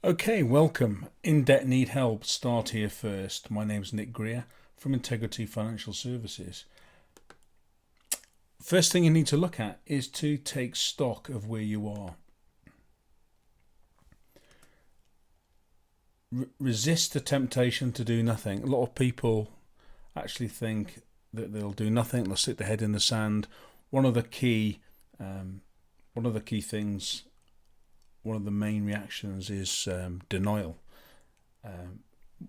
Okay, welcome. In debt, need help? Start here first. My name's Nick Greer from Integrity Financial Services. First thing you need to look at is to take stock of where you are. Resist the temptation to do nothing. A lot of people actually think that they'll do nothing. They'll stick their head in the sand. One of the things, one of the main reactions is denial.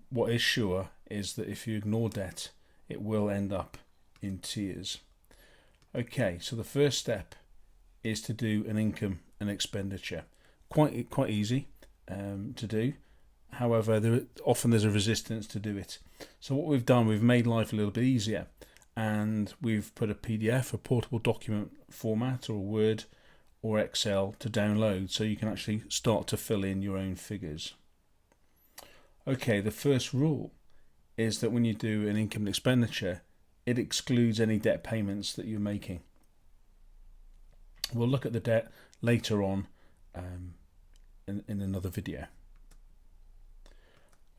What is sure is that if you ignore debt, it will end up in tears. Okay, so the first step is to do an income and expenditure. Quite easy to do. However, often there's a resistance to do it. So what we've done, we've made life a little bit easier, and we've put a PDF, a portable document format, or Word or Excel to download, so you can actually start to fill in your own figures. Okay, the first rule is that when you do an income and expenditure, it excludes any debt payments that you're making. We'll look at the debt later on in another video.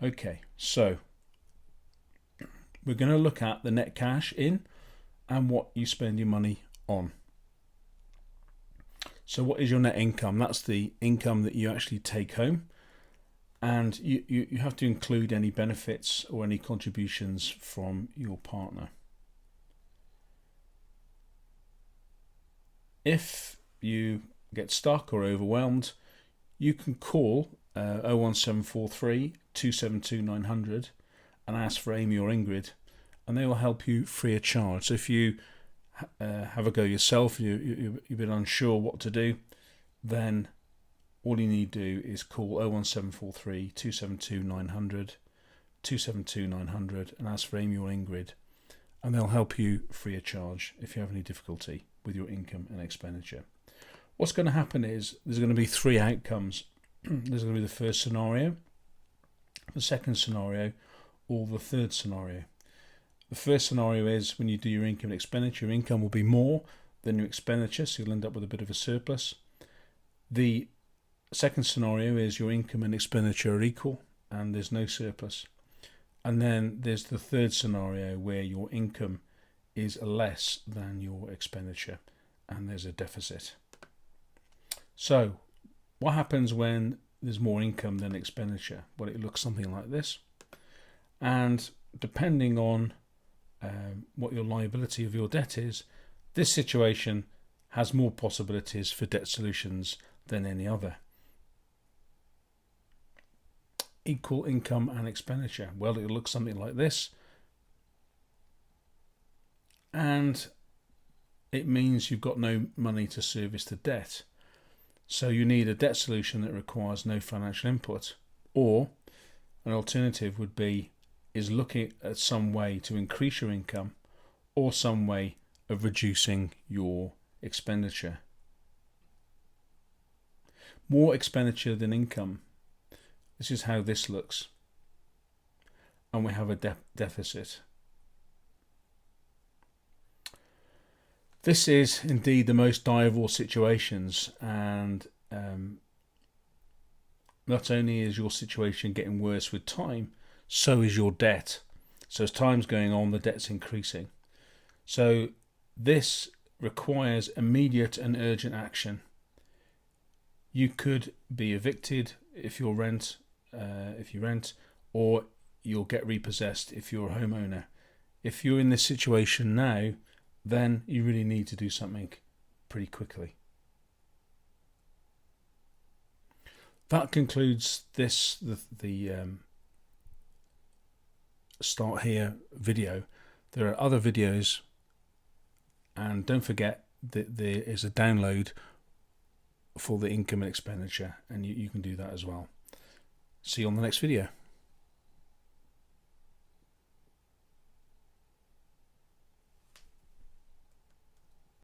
Okay, so we're going to look at the net cash in and what you spend your money on. So what is your net income? That's the income that you actually take home, and you have to include any benefits or any contributions from your partner. If you get stuck or overwhelmed, you can call 01743 272 900 and ask for Amy or Ingrid, and they will help you free of charge. So if you have a go yourself, you've been unsure what to do, then all you need to do is call 01743 272 900 272 900 and ask for Amy or Ingrid, and they'll help you free of charge if you have any difficulty with your income and expenditure. What's going to happen is there's going to be three outcomes. There's going to be the first scenario, the second scenario, or the third scenario. The first scenario is when you do your income and expenditure, your income will be more than your expenditure, so you'll end up with a bit of a surplus. The second scenario is your income and expenditure are equal and there's no surplus. And then there's the third scenario where your income is less than your expenditure and there's a deficit. So what happens when there's more income than expenditure? Well, it looks something like this, and depending on what your liability of your debt is, this situation has more possibilities for debt solutions than any other. Equal income and expenditure. Well, it looks something like this, and it means you've got no money to service the debt. So you need a debt solution that requires no financial input, or an alternative would be looking at some way to increase your income or some way of reducing your expenditure. More expenditure than income. This is how this looks. And we have a deficit. This is indeed the most dire of all situations, and not only is your situation getting worse with time, so is your debt. So as time's going on, the debt's increasing. So this requires immediate and urgent action. You could be evicted if you rent, or you'll get repossessed if you're a homeowner. If you're in this situation now, then you really need to do something pretty quickly. That concludes the Start Here video. There are other videos, and don't forget that there is a download for the income and expenditure, and you can do that as well. See you on the next video.